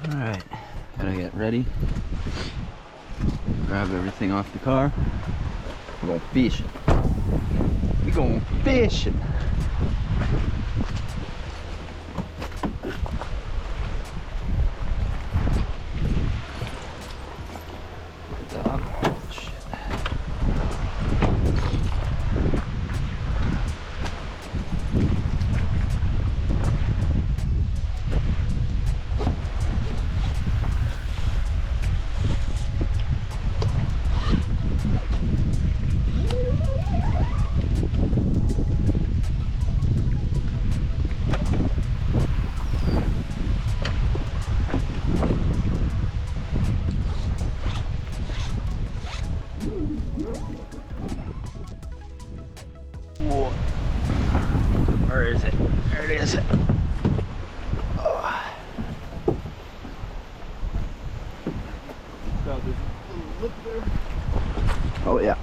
Alright, gotta get ready. Grab everything off the car. We're going fishing. We're going fishing. Dog. Shit. Whoa. Where is it? There it is. Oh. Oh yeah.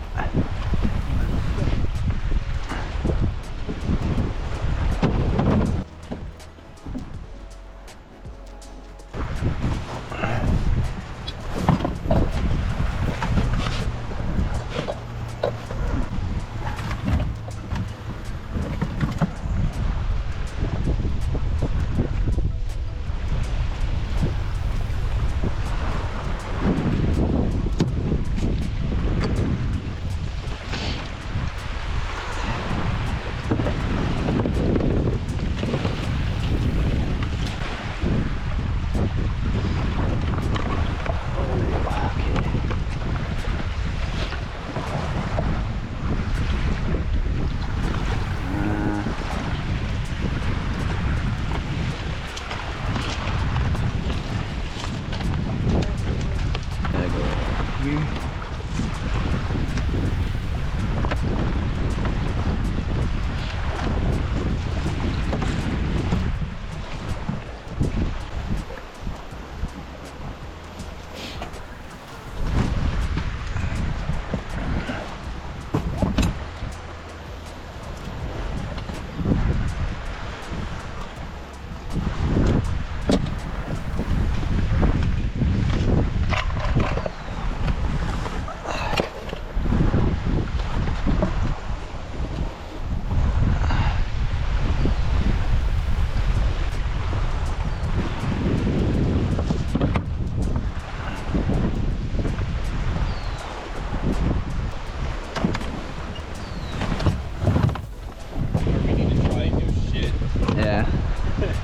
Yeah.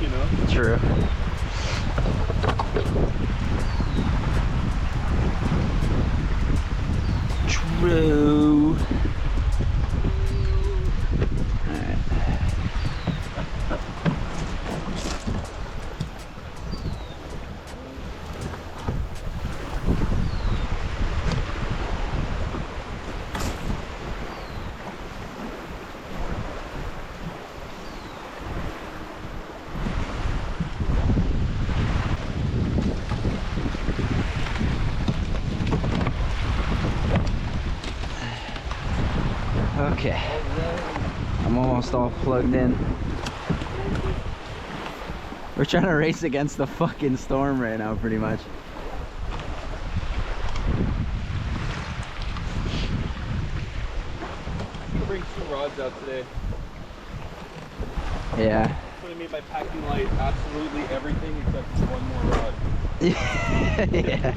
You know? True. True. Alright. Okay, I'm almost all plugged in. We're trying to race against the fucking storm right now, pretty much. I'm gonna bring 2 rods out today. Yeah. That's what I mean by packing light absolutely everything except for 1 more rod. Yeah.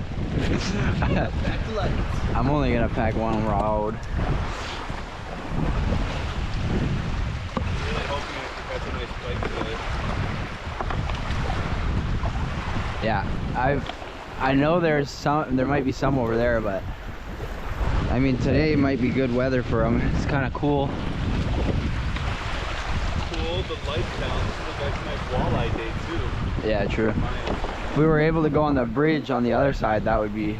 I'm only gonna pack 1 rod. Really hoping I can catch a nice bite today. Yeah, I know there might be some over there, but I mean today might be good weather for them. It's kind of cool. Cool, the lights down. This looks like a nice walleye day too. Yeah, true. If we were able to go on the bridge on the other side, that would be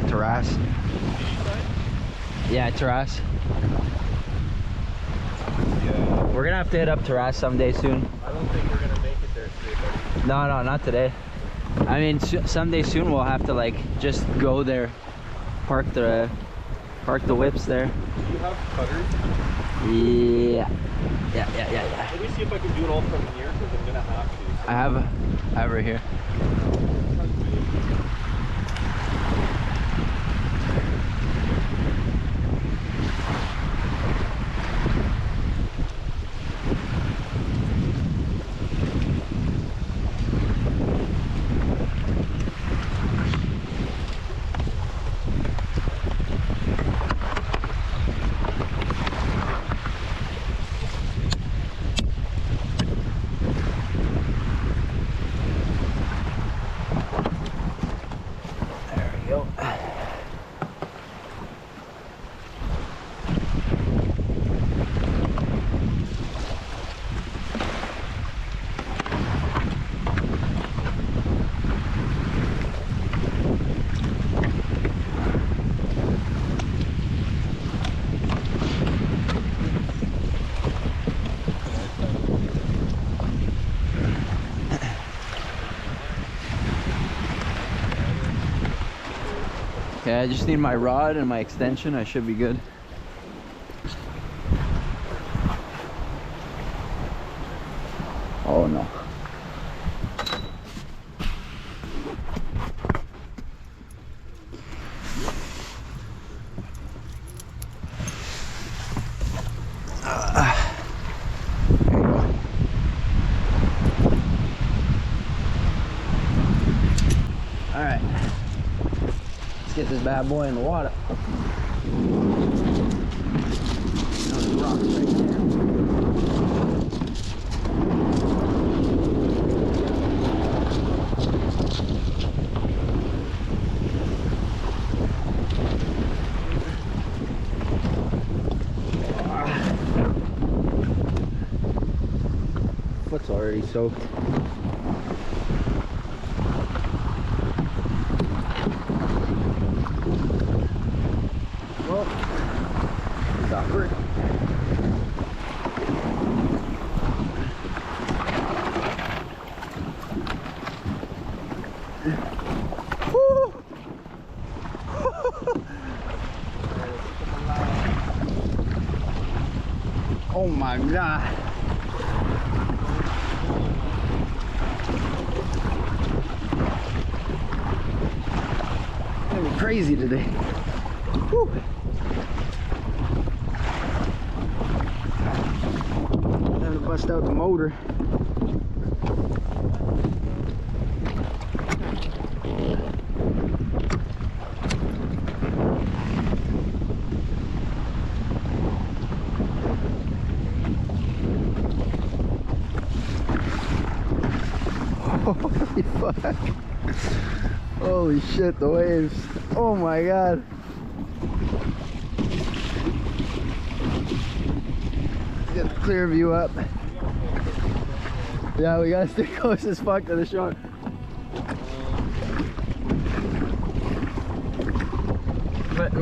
terrace. Side? Yeah, terrace. Yeah. We're gonna have to hit up terrace someday soon. I don't think we're gonna make it there today, buddy. No, not today. I mean, someday soon we'll have to like just go there, park the whips there. Do you have cutters? Yeah. Maybe see if I can do it all from here because I'm gonna have to. I have her here. Okay, I just need my rod and my extension. I should be good. Oh no. There you go. All right. Get this bad boy in the water. There's rocks right there. Foot's already soaked. Well, it's awkward. Woo! Oh my God. It's gonna be crazy today. Woo. Time to bust out the motor. Holy fuck. Holy shit, the waves. Oh my God. Get the clear view up. Yeah, we gotta stay close as fuck to the shore. But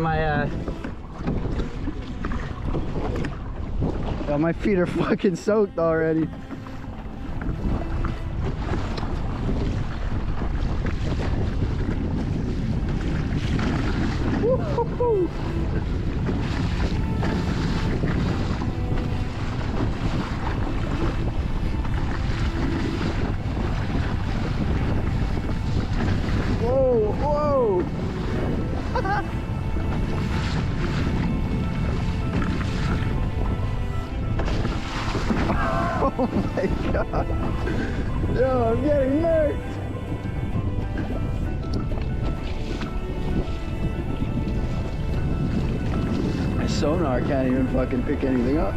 my feet are fucking soaked already. Woo-hoo-hoo. Whoa, whoa. Oh my God. Yo, I'm getting murked. My sonar can't even fucking pick anything up.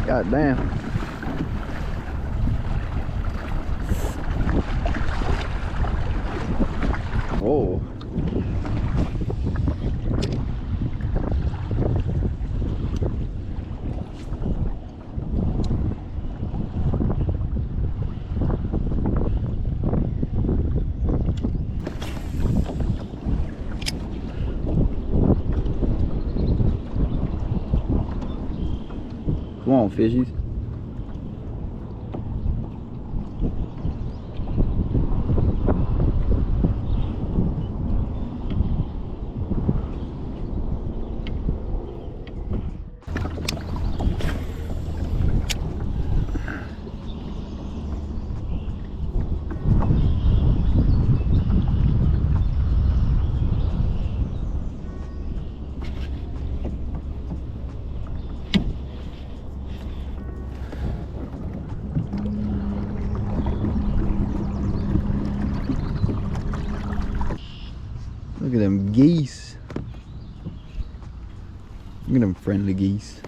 God damn. Whoa. on, fishies. Look at them geese. Look at them friendly geese.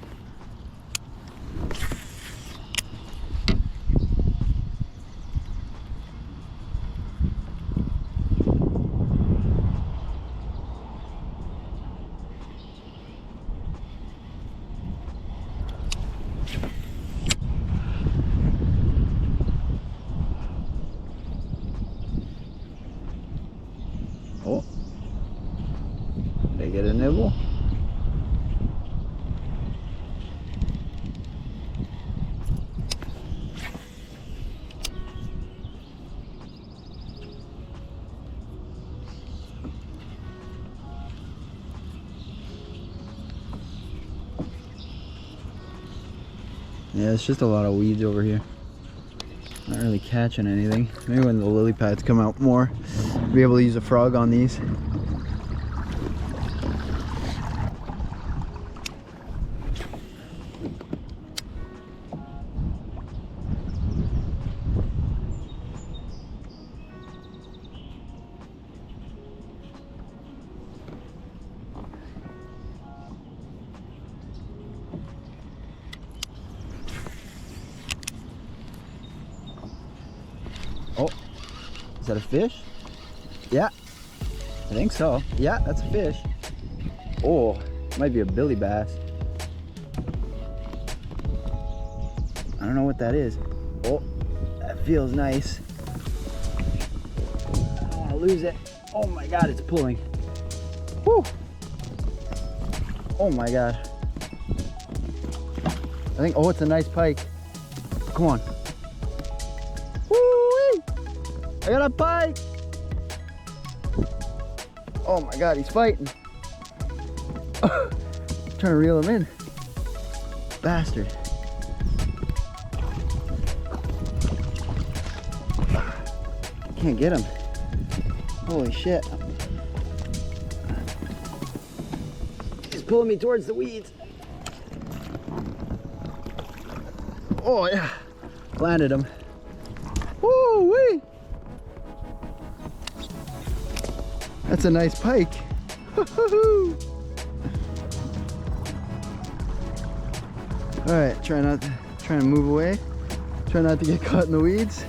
Oh. They get a nibble. Yeah, it's just a lot of weeds over here. Not really catching anything. Maybe when the lily pads come out more, we'll be able to use a frog on these. Oh, is that a fish? Yeah, I think so. Yeah, that's a fish. Oh, it might be a billy bass. I don't know what that is. Oh, that feels nice. I don't want to lose it. Oh my God, it's pulling. Whew. Oh my God. I think, oh, it's a nice pike. Come on. I got a pike! Oh my God, he's fighting. Trying to reel him in. Bastard. Can't get him. Holy shit. He's pulling me towards the weeds. Oh yeah. Landed him. Woo-wee! That's a nice pike. All right, trying to move away. Try not to get caught in the weeds.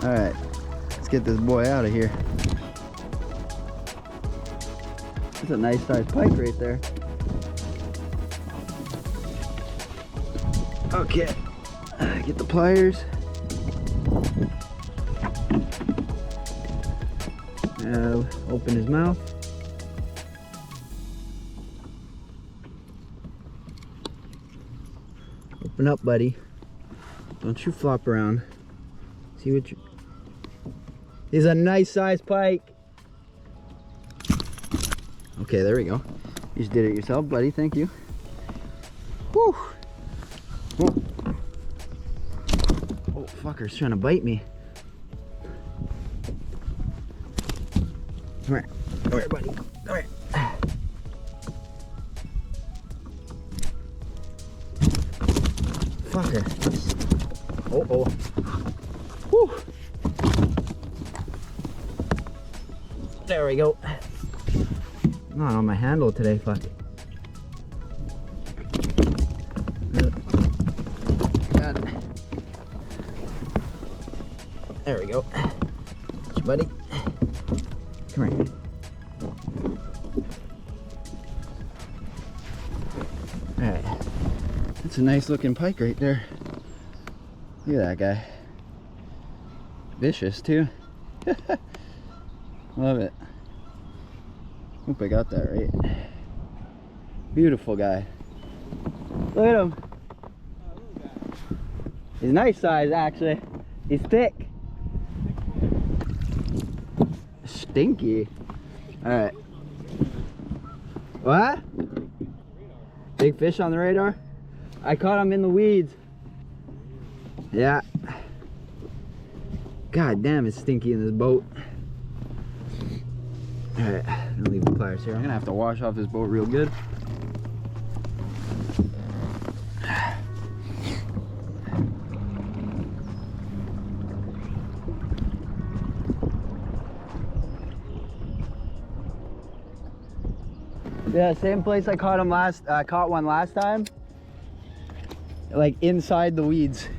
All right, let's get this boy out of here. That's a nice sized pike right there. Okay, get the pliers. Open his mouth. Open up, buddy. Don't you flop around. See what you... He's a nice sized pike. Okay, there we go. You just did it yourself, buddy. Thank you. Whew. Oh, oh fucker's trying to bite me. Come here. Come here, buddy. Come here. Fucker. Oh, oh. Whew. There we go. Not on my handle today, fuck it. Got it. There we go. Buddy. Come here. Alright. That's a nice looking pike right there. Look at that guy. Vicious too. Love it. Hope I got that right. Beautiful guy. Look at him. He's nice size, actually. He's thick. Stinky. All right. What? Big fish on the radar? I caught him in the weeds. Yeah. God damn, it's stinky in this boat. All right, I'm gonna leave the pliers here. I'm gonna have to wash off this boat real good. Yeah, same place I caught him caught one last time. Like inside the weeds.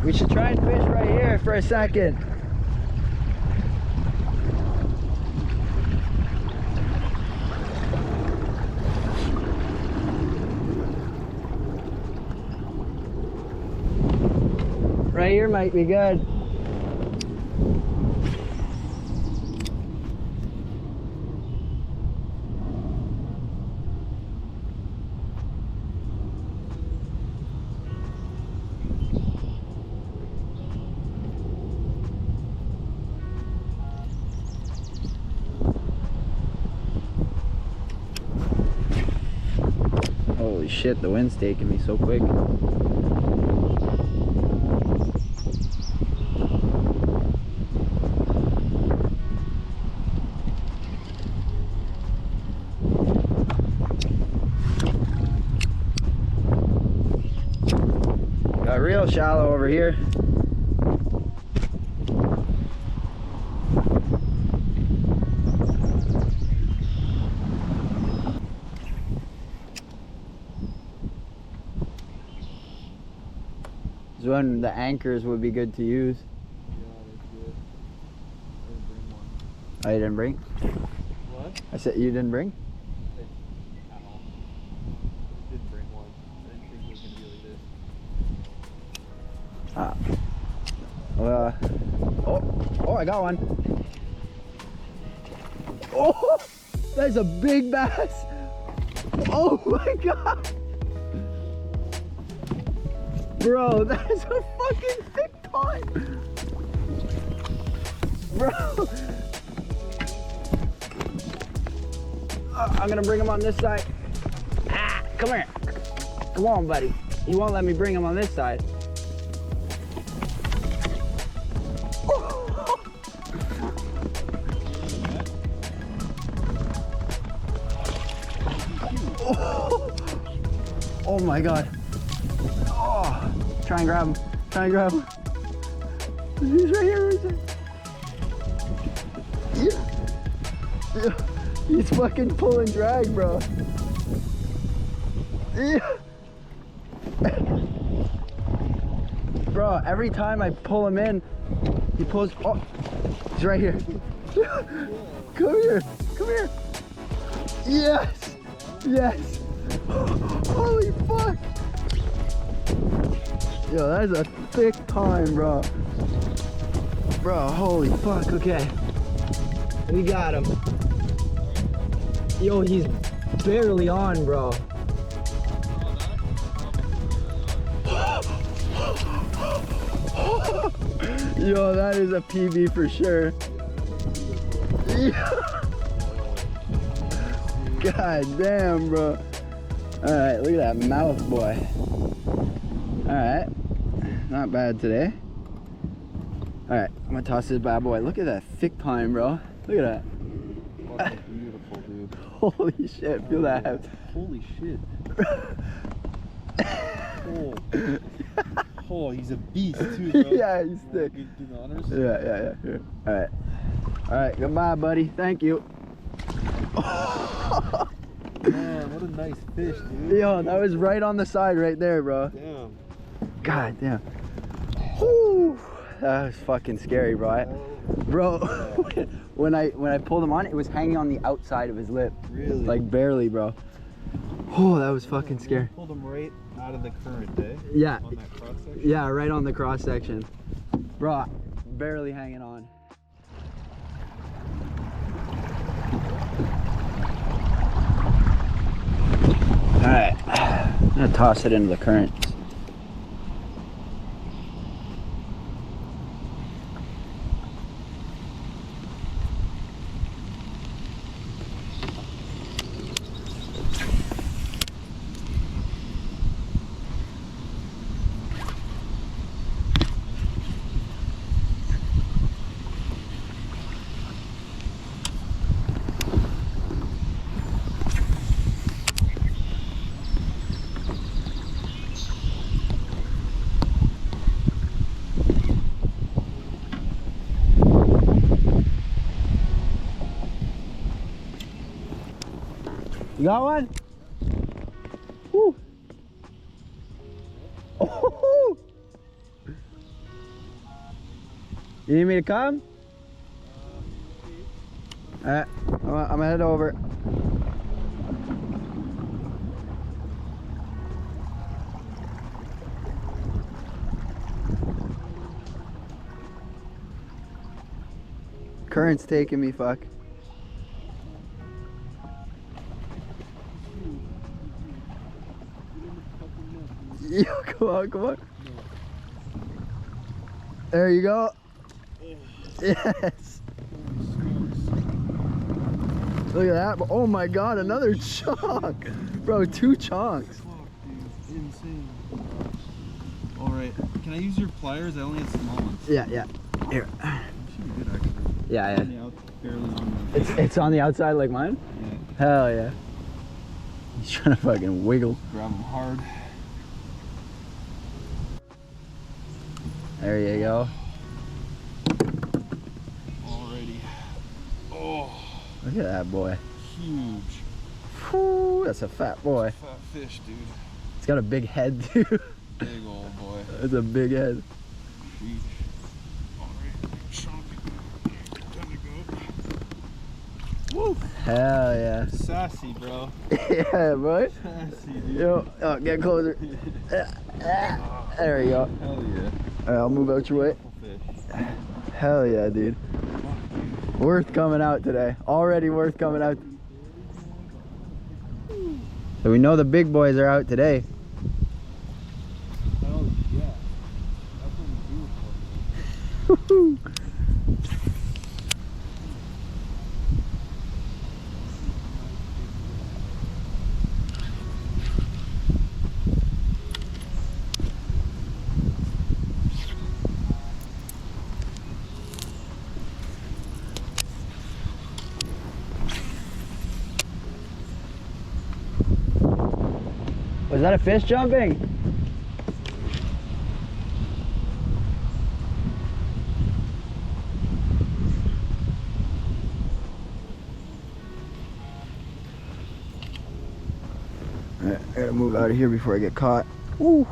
We should try and fish right here for a second. Right here might be good. Holy shit, the wind's taking me so quick. Got real shallow over here. This is when the anchors would be good to use. Yeah, that's good. I didn't bring one. Oh, you didn't bring? What? I said you didn't bring? At all. Didn't bring one. I didn't think it was gonna be like this. Ah. Oh, I got one. Oh, that's a big bass. Oh my god. Bro, that is a fucking thick time. Bro. I'm gonna bring him on this side. Ah, come here. Come on, buddy. You won't let me bring him on this side. Oh my god. Oh, try and grab him. Try and grab him. He's right here, right there. Yeah. He's fucking pulling drag, bro. Yeah. Bro, every time I pull him in, he pulls. Oh, he's right here. Come here. Come here. Yes. Yes. Holy fuck. Yo, that is a thick time, bro. Bro, holy fuck. Okay. We got him. Yo, he's barely on, bro. Yo, that is a PB for sure. God damn, bro. Alright, look at that mouth, boy. Alright. Not bad today. Alright, I'm gonna toss this bad boy. Look at that thick time, bro. Look at that. Fucking beautiful, dude. Holy shit, feel that. Holy shit. Oh, he's a beast too, bro. Yeah, he's thick. Do the honors? Yeah. Here. Alright. Alright, goodbye, buddy. Thank you. Man, what a nice fish, dude. Yo, that was right on the side right there, bro. Damn. God damn. Whew. That was fucking scary, bro. Bro, when I pulled him on, it was hanging on the outside of his lip. Really? Like barely, bro. Oh, that was fucking scary. Pulled them right out of the current, eh? Yeah. On that cross section? Yeah, right on the cross section. Bro, barely hanging on. Alright, I'm gonna toss it into the current. You got one? Woo. Oh. You need me to come? Alright, I'm gonna head over. Current's taking me, fuck. Yo, come on, come on. There you go. Yes. Look at that. Oh my god, another chunk. Bro, 2 chunks. Fuck, dude. Insane. Alright, can I use your pliers? I only have small ones. Yeah, yeah. Here. That should be good, actually. Yeah, yeah. On the barely on the... It's on the outside like mine? Yeah. Hell yeah. He's trying to fucking wiggle. Grab them hard. There you go. Alrighty. Oh, Look at that boy. huge. Whew, that's a fat boy. Fat fish, dude. It's got a big head too. Big old boy. It's a big head. Huge. Alright, chunk. Time to go. Woo! Hell yeah. Sassy, bro. Yeah, boy. Sassy, dude. Yo, oh, get closer. There we go. Hell yeah. Alright, I'll move out your way. Fish. Hell yeah, dude. Worth coming out today. Already worth coming out. So we know the big boys are out today. Hell yeah. That's what we do. Woohoo. Was that a fish jumping? Alright, I gotta move out of here before I get caught. Woo.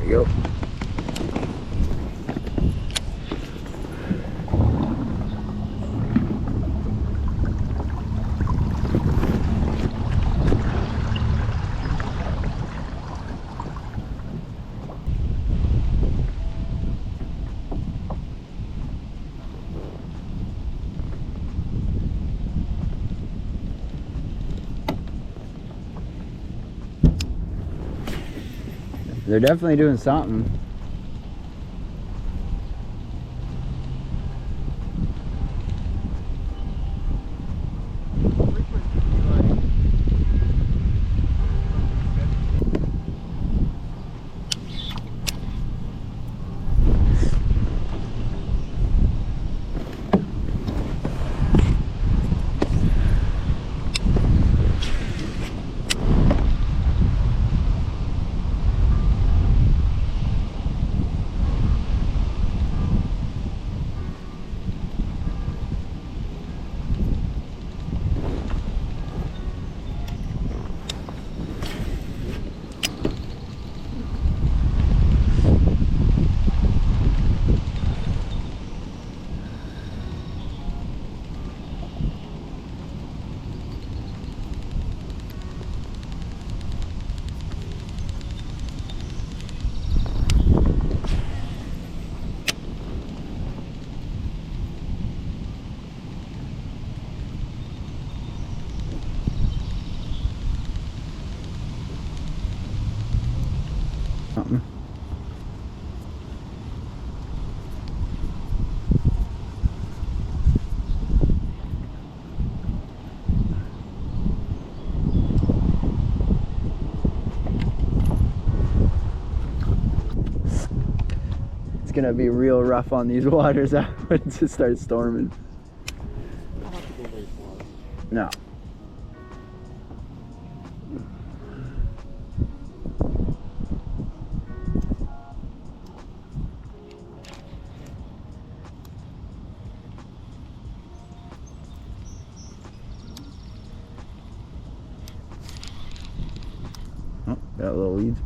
Go. They're definitely doing something. gonna be real rough on these waters once it starts storming. I don't have to go very far. No. Oh, got little weeds.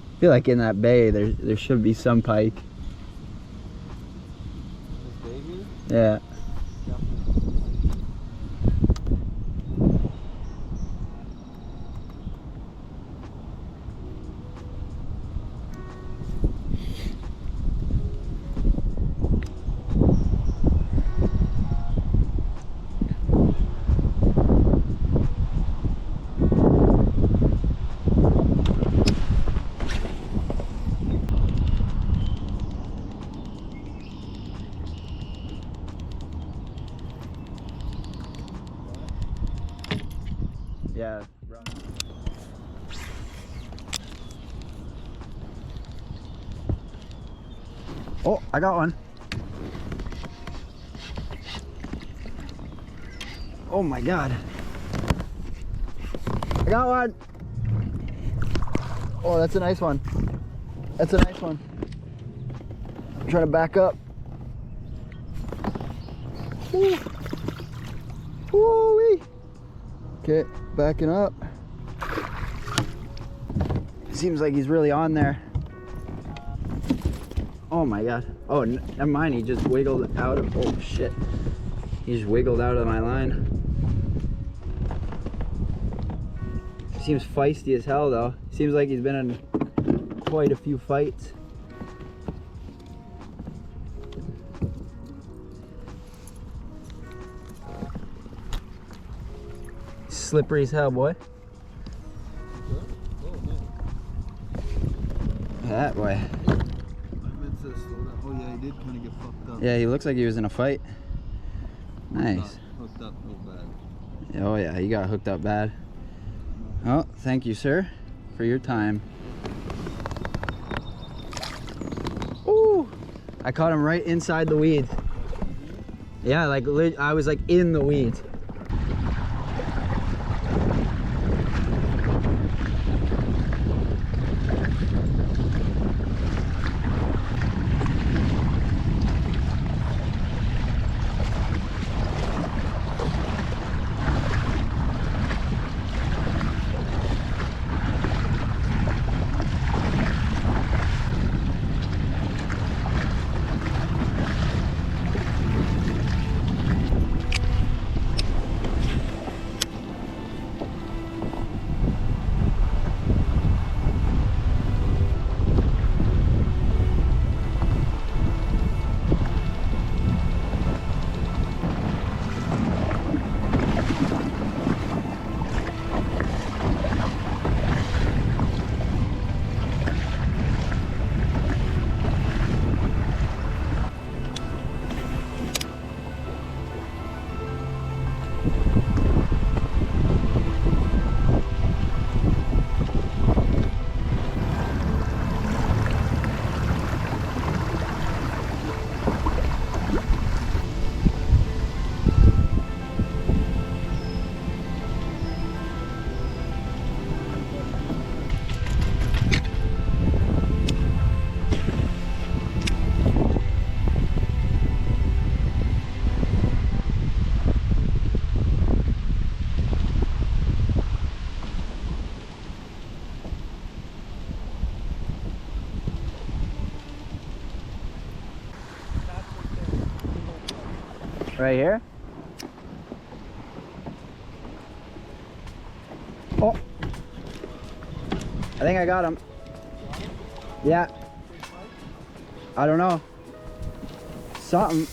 I feel like in that bay there should be some pike. This bay here? Yeah. Yeah. Oh, I got one. Oh my God. I got one. Oh, that's a nice one. That's a nice one. I'm trying to back up. Woo. Woo-wee. Okay, backing up. Seems like he's really on there. Oh my God. Oh, never mind. He just wiggled out of, oh shit. He just wiggled out of my line. Seems feisty as hell though. Seems like he's been in quite a few fights. Slippery as hell, boy. That boy. I meant to slow down. Oh yeah, he did kind of get fucked up. Yeah, he looks like he was in a fight. Nice. Hooked up real bad. Oh yeah, he got hooked up bad. Oh, thank you, sir, for your time. Ooh! I caught him right inside the weeds. Yeah, like I was like in the weeds. Right here? Oh! I think I got him. Yeah. I don't know. Something.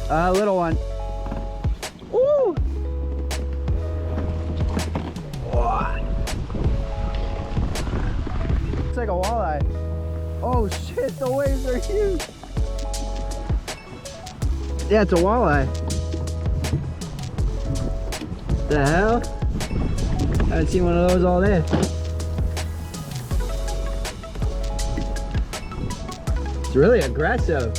A little one. Ooh! Looks like a walleye. Oh shit, the waves are huge. Yeah, it's a walleye. The hell? Haven't seen one of those all day. It's really aggressive.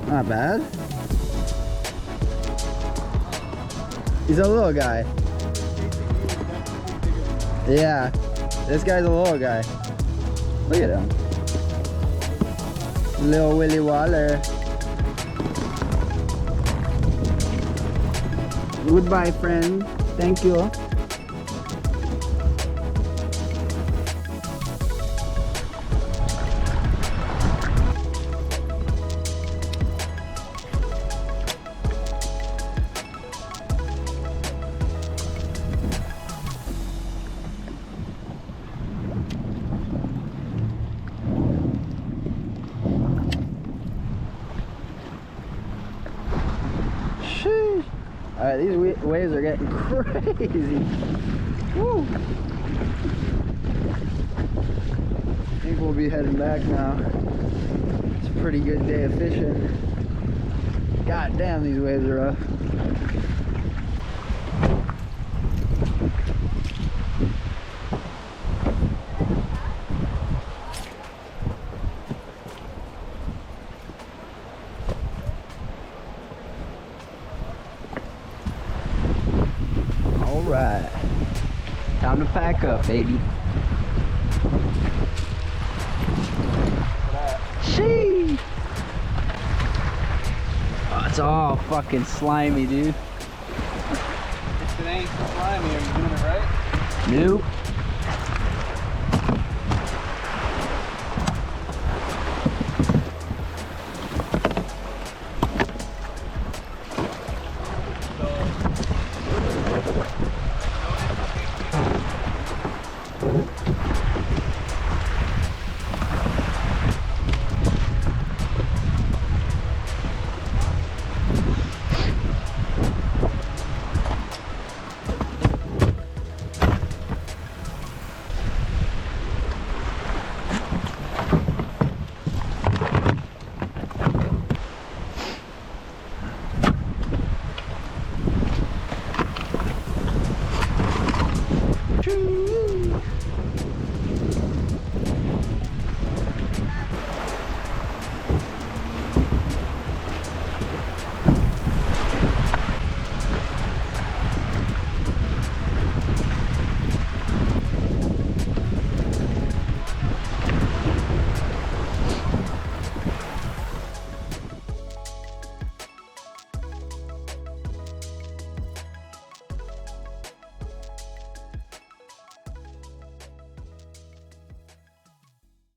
Not bad. He's a little guy. Yeah, this guy's a little guy. Look at him. Little Willy Waller. Goodbye, friend. Thank you. Alright, these waves are getting crazy. Woo. I think we'll be heading back now. It's a pretty good day of fishing. God damn, these waves are rough. Alright, time to pack up, baby. Sheesh! Oh, it's all fucking slimy, dude. If it ain't slimy, are you doing it right? Nope.